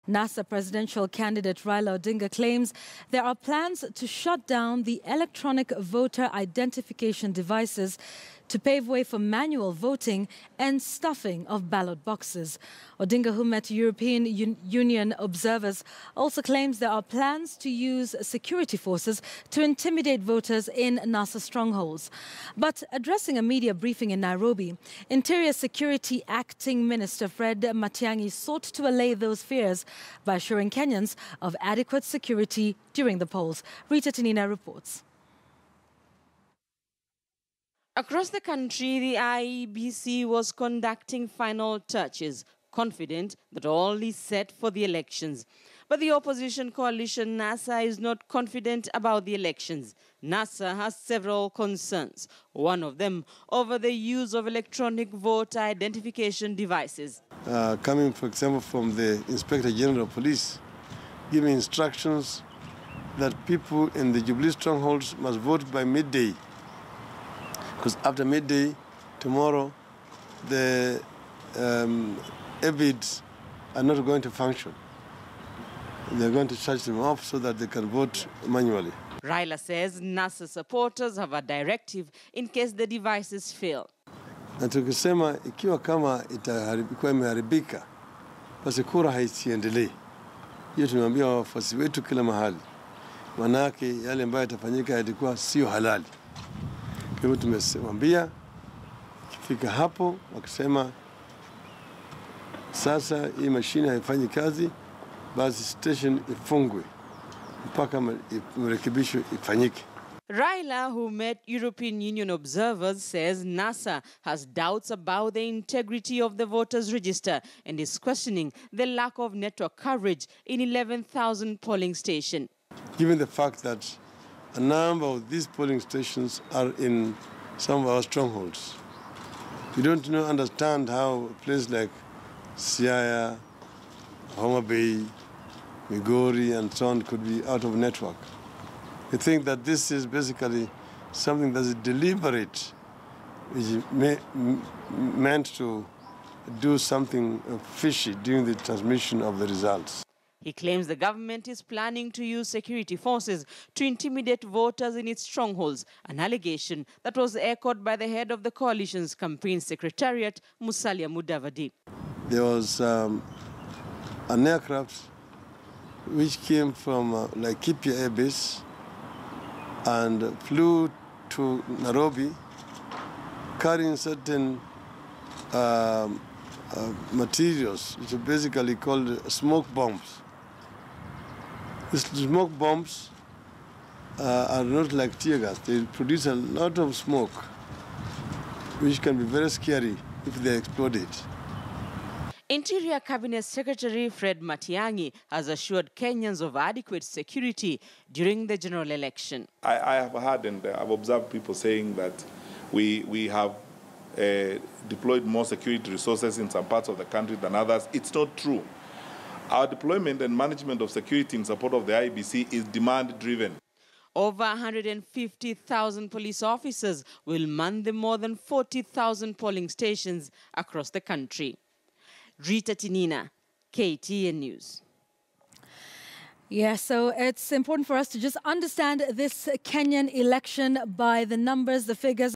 NASA presidential candidate Raila Odinga claims there are plans to shut down the electronic voter identification devices to pave way for manual voting and stuffing of ballot boxes. Odinga, who met European Union observers, also claims there are plans to use security forces to intimidate voters in NASA strongholds. But addressing a media briefing in Nairobi, Interior Security Acting Minister Fred Matiang'i sought to allay those fears by assuring Kenyans of adequate security during the polls. Rita Tinina reports. Across the country, the IEBC was conducting final touches, confident that all is set for the elections. But the opposition coalition NASA is not confident about the elections. NASA has several concerns, one of them over the use of electronic voter identification devices. Coming, for example, from the Inspector General of Police, giving instructions that people in the Jubilee strongholds must vote by midday. Because after midday, tomorrow, the AVIDs are not going to function. They're going to charge them off so that they can vote manually. Raila says NASA supporters have a directive in case the devices fail. Na tukisema ikiwa kama itakuwa imeharibika, basi kura haisiendelee. Hiyo tunawaambia wafuasi wetu kila mahali. Manake yale ambayo yatafanyika yalikuwa sio halali. Kwa hivyo tumemwambia ikifika hapo wakisema sasa hii mashine haifanyi kazi, basi station ifungwe mpaka marekebisho ifanyike. Raila, who met European Union observers, says NASA has doubts about the integrity of the voters' register and is questioning the lack of network coverage in 11,000 polling stations. Given the fact that a number of these polling stations are in some of our strongholds, we don't understand how a place like Siaya, Homa Bay, Migori, and so on could be out of network. We think that this is basically something that is deliberate, which is meant to do something fishy during the transmission of the results. He claims the government is planning to use security forces to intimidate voters in its strongholds, an allegation that was echoed by the head of the coalition's campaign secretariat, Musalia Mudavadi. There was an aircraft which came from Laikipia Air Base and flew to Nairobi carrying certain materials, which are basically called smoke bombs. These smoke bombs are not like tear gas. They produce a lot of smoke, which can be very scary if they exploded. Interior Cabinet Secretary Fred Matiang'i has assured Kenyans of adequate security during the general election. I have heard and I've observed people saying that we have deployed more security resources in some parts of the country than others. It's not true. Our deployment and management of security in support of the IEBC is demand-driven. Over 150,000 police officers will man the more than 40,000 polling stations across the country. Rita Tinina, KTN News. Yeah, so it's important for us to just understand this Kenyan election by the numbers, the figures.